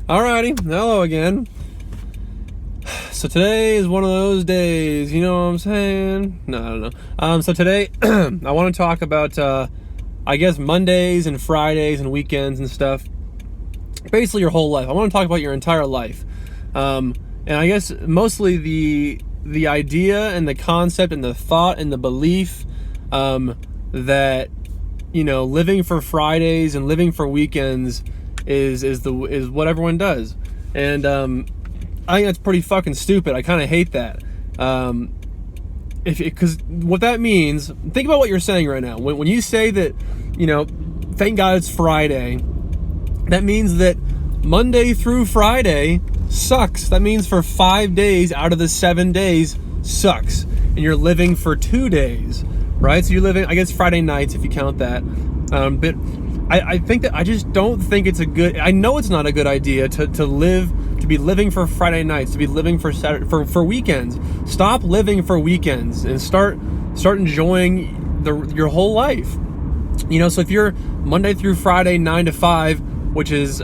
Alrighty, hello again. So today is one of those days, you know what I'm saying? No, I don't know. So today, I want to talk about, I guess, Mondays and Fridays and weekends and stuff. Basically your whole life. I want to talk about your entire life. And I guess mostly the idea and the concept and the thought and the belief that, you know, living for Fridays and living for weekends is what everyone does. And I think that's pretty fucking stupid. I kind of hate that. Because what that means, think about what you're saying right now. When you say that, you know, thank God it's Friday, that means that Monday through Friday sucks. That means for 5 days out of the 7 days sucks. And you're living for 2 days, right? So you're living, I guess, Friday nights if you count that. But I think that I just don't think it's a good, I know it's not a good idea to be living for Friday nights, to be living for Saturday, for weekends. Stop living for weekends and start enjoying your whole life. You know, so if you're Monday through Friday 9 to 5, which is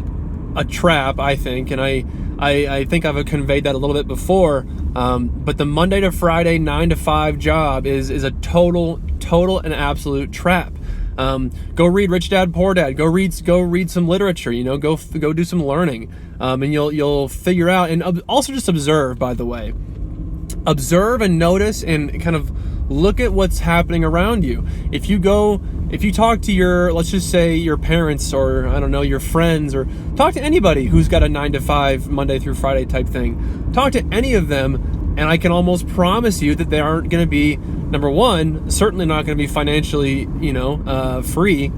a trap, I think, and I think I've conveyed that a little bit before, but the Monday to Friday 9 to 5 job is a total and absolute trap. Go read Rich Dad Poor Dad. Go read some literature. You know, go do some learning, and you'll figure out. And also just observe. By the way, observe and notice and kind of look at what's happening around you. If you talk to let's just say your parents, or I don't know, your friends, or talk to anybody who's got a 9 to 5 Monday through Friday type thing. Talk to any of them. And I can almost promise you that they aren't going to be, number one, certainly not going to be financially, free.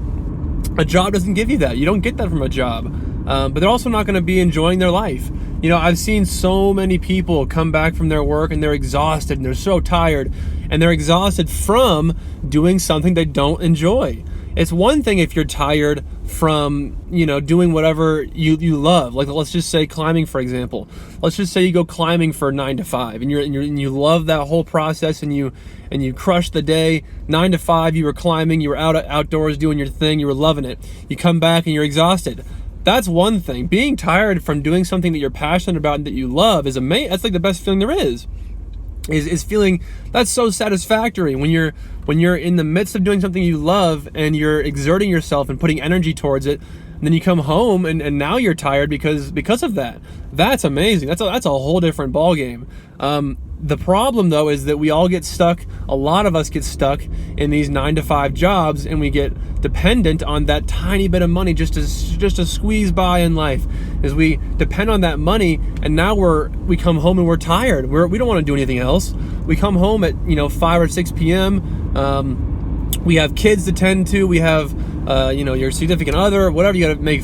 A job doesn't give you that. You don't get that from a job. But they're also not going to be enjoying their life. You know, I've seen so many people come back from their work and they're exhausted and they're so tired. And they're exhausted from doing something they don't enjoy. It's one thing if you're tired from, you know, doing whatever you love. Like, let's just say climbing, for example. Let's just say you go climbing for 9 to 5 and you love that whole process and you crush the day. 9 to 5, you were climbing, you were outdoors doing your thing, you were loving it. You come back and you're exhausted. That's one thing. Being tired from doing something that you're passionate about and that you love is amazing. That's like the best feeling there is feeling that's so satisfactory when you're in the midst of doing something you love and you're exerting yourself and putting energy towards it, and then you come home and now you're tired because of that. That's amazing. That's a whole different ball game. The problem though is that we all get stuck, a lot of us get stuck in these 9 to 5 jobs, and we get dependent on that tiny bit of money just to squeeze by in life. As we depend on that money, and now we come home and we're tired. We don't want to do anything else. We come home at 5 or 6 p.m. We have kids to tend to. We have your significant other, whatever. You got to make.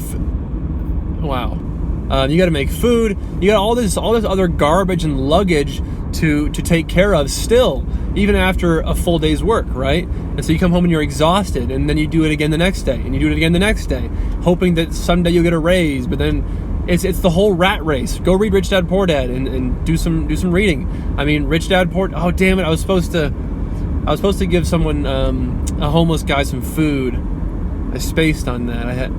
You got to make food. You got all this other garbage and luggage to take care of still, even after a full day's work, right? And so you come home and you're exhausted, and then you do it again the next day, and you do it again the next day, hoping that someday you'll get a raise. But then it's the whole rat race. Go read Rich Dad Poor Dad and do some reading. I mean, Rich Dad Poor. Oh damn it! I was supposed to give someone a homeless guy some food. I spaced on that.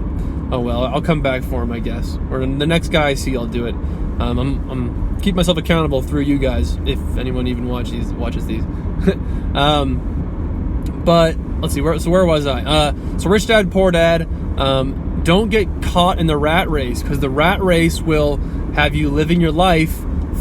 Oh well, I'll come back for him, I guess. Or the next guy I see, I'll do it. I'm keep myself accountable through you guys, if anyone even watches these. But let's see, where was I? So Rich Dad Poor Dad. Don't get caught in the rat race, because the rat race will have you living your life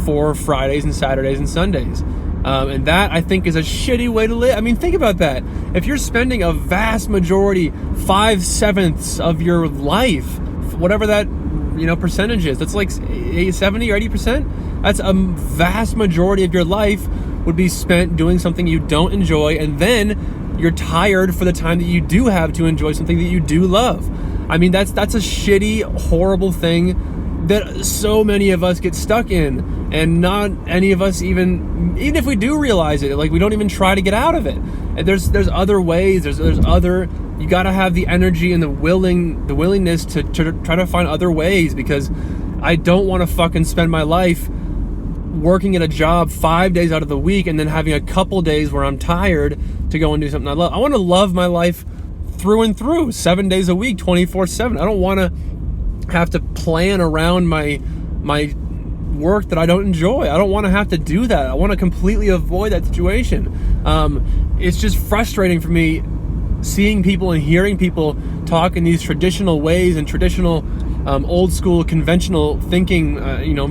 for Fridays and Saturdays and Sundays. And that, I think, is a shitty way to live. I mean, think about that. If you're spending a vast majority, 5/7 of your life, whatever that percentage is, that's like 70 or 80%. That's a vast majority of your life would be spent doing something you don't enjoy, and then you're tired for the time that you do have to enjoy something that you do love. I mean, that's a shitty, horrible thing that so many of us get stuck in, and not any of us even if we do realize it, like, we don't even try to get out of it. And there's other ways. There's other. You got to have the energy and the willingness to try to find other ways, because I don't want to fucking spend my life working at a job 5 days out of the week and then having a couple days where I'm tired to go and do something I love. I want to love my life through and through, 7 days a week, 24/7. I don't want to have to plan around my work that I don't enjoy. I don't want to have to do that. I want to completely avoid that situation. It's just frustrating for me seeing people and hearing people talk in these traditional ways and traditional old school conventional thinking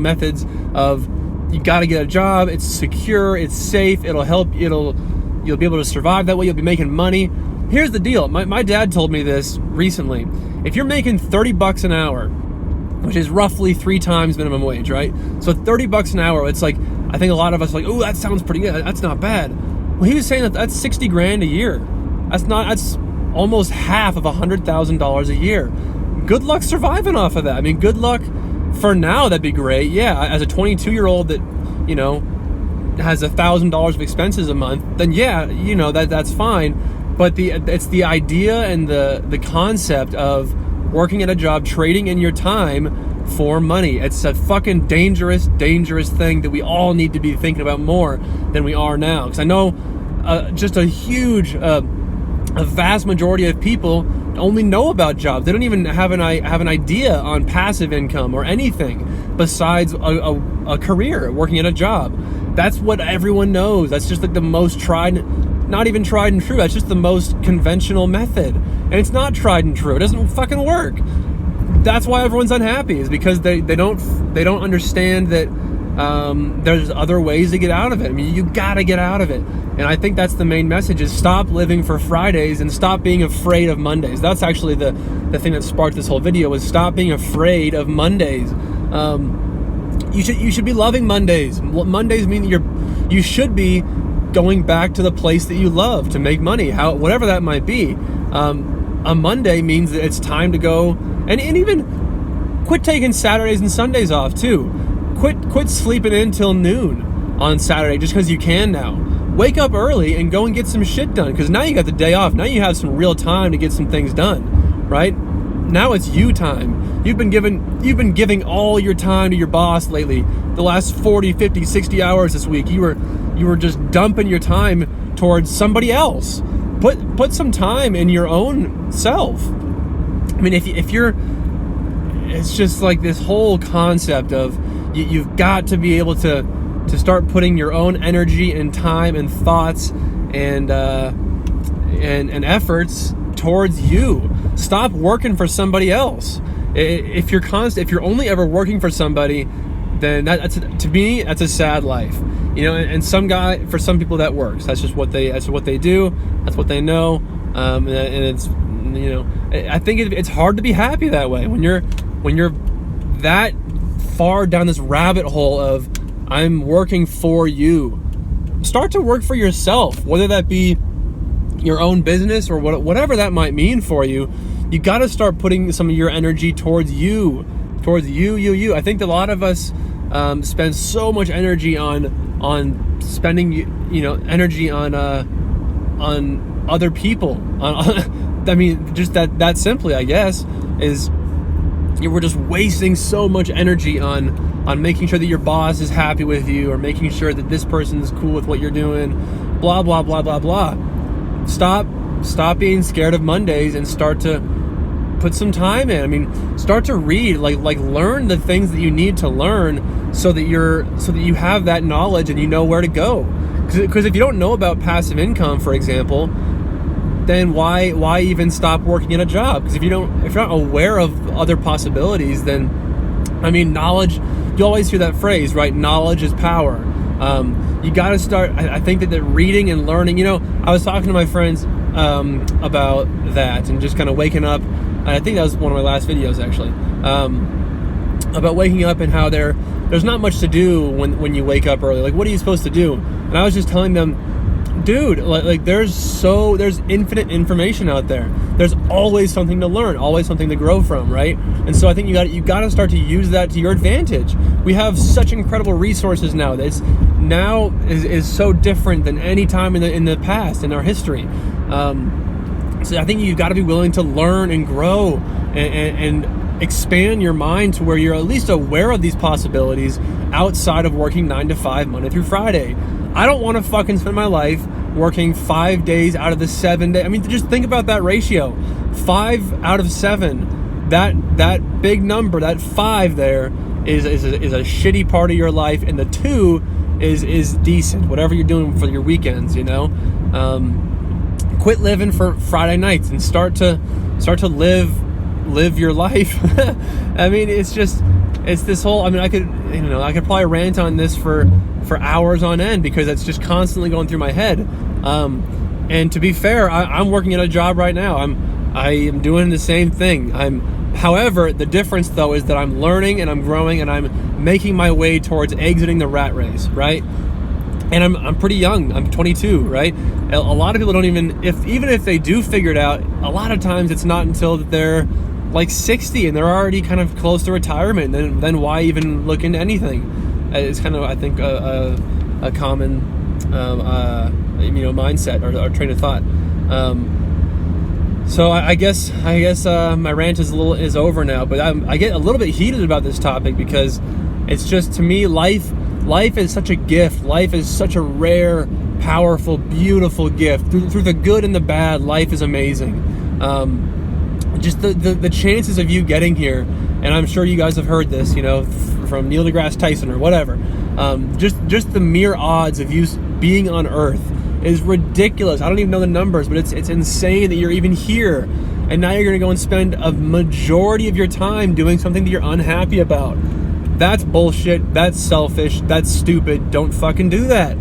methods of, you got to get a job, it's secure, it's safe, it'll help, you'll be able to survive that way, you'll be making money. Here's the deal. My dad told me this recently. If you're making $30 an hour, which is roughly 3 times minimum wage, right? So $30 an hour, it's like, I think a lot of us are like, oh, that sounds pretty good, that's not bad. Well, he was saying that that's 60 grand a year. That's almost half of $100,000 a year. Good luck surviving off of that. I mean, good luck for now, that'd be great. Yeah, as a 22-year-old that, has $1,000 of expenses a month, then yeah, that's fine. But it's the idea and the concept of working at a job, trading in your time for money. It's a fucking dangerous thing that we all need to be thinking about more than we are now. Because I know just a huge, a vast majority of people only know about jobs. They don't even have an idea on passive income or anything besides a career working at a job. That's what everyone knows. That's just like the most not even tried and true. That's just the most conventional method. And it's not tried and true. It doesn't fucking work. That's why everyone's unhappy, is because they don't understand that there's other ways to get out of it. I mean, you gotta get out of it. And I think that's the main message, is stop living for Fridays and stop being afraid of Mondays. That's actually the thing that sparked this whole video, was stop being afraid of Mondays. You should be loving Mondays. Mondays mean that you should be going back to the place that you love to make money, whatever that might be. A Monday means that it's time to go and even quit taking Saturdays and Sundays off too. Quit sleeping in till noon on Saturday just because you can now. Wake up early and go and get some shit done, because now you got the day off. Now you have some real time to get some things done, right? Now it's you time. You've been giving all your time to your boss lately. The last 40, 50, 60 hours this week, you were just dumping your time towards somebody else. Put some time in your own self. I mean, if you're, it's just like this whole concept of you've got to be able to start putting your own energy and time and thoughts and efforts towards you. Stop working for somebody else. If you're only ever working for somebody, then to me that's a sad life. And for some people that works. That's what they do. That's what they know. And it's I think it's hard to be happy that way when you're that far down this rabbit hole of I'm working for you. Start to work for yourself, whether that be your own business or whatever that might mean for you. You got to start putting some of your energy towards you. I think that a lot of us spend so much energy on spending energy on other people. I mean, just that simply, I guess, is we're just wasting so much energy on making sure that your boss is happy with you, or making sure that this person is cool with what you're doing, blah, blah, blah, blah, blah. Stop being scared of Mondays and start to put some time in. I mean, start to read, like learn the things that you need to learn so that you have that knowledge and you know where to go. Because if you don't know about passive income, for example, then why even stop working at a job? Because if you're not aware of other possibilities, then, I mean, knowledge, you always hear that phrase, right? Knowledge is power. You got to start, I think that reading and learning, I was talking to my friends about that and just kind of waking up. I think that was one of my last videos, actually, about waking up and how there's not much to do when you wake up early. Like, what are you supposed to do? And I was just telling them, dude, like there's infinite information out there. There's always something to learn, always something to grow from, right? And so I think you got to start to use that to your advantage. We have such incredible resources now. That's now is so different than any time in the past in our history. So I think you've got to be willing to learn and grow and expand your mind to where you're at least aware of these possibilities outside of working 9 to 5 Monday through Friday. I don't want to fucking spend my life working 5 days out of the 7 days. I mean, just think about that ratio. 5 out of 7 that big number, that 5 there is a shitty part of your life, and the 2 is decent, whatever you're doing for your weekends, you know. Quit living for Friday nights and start to live your life. I mean, it's this whole, I mean, I could probably rant on this for hours on end, because it's just constantly going through my head. And to be fair, I'm working at a job right now. I am doing the same thing. However, the difference though is that I'm learning and I'm growing and I'm making my way towards exiting the rat race, right? And I'm pretty young. I'm 22, right? A lot of people don't even if they do figure it out, a lot of times it's not until they're like 60 and they're already kind of close to retirement. Then why even look into anything? It's kind of, I think, a common mindset or train of thought. So I guess my rant is over now, but I get a little bit heated about this topic because it's just, to me, life is such a gift. Life is such a rare, powerful, beautiful gift. Through the good and the bad, life is amazing. Just the chances of you getting here, and I'm sure you guys have heard this, from Neil deGrasse Tyson or whatever. Just the mere odds of you being on Earth is ridiculous. I don't even know the numbers, but it's insane that you're even here. And now you're going to go and spend a majority of your time doing something that you're unhappy about. That's bullshit. That's selfish. That's stupid. Don't fucking do that.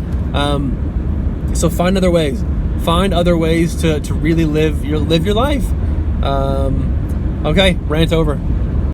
So find other ways. Find other ways to really live your life. Okay, rant over.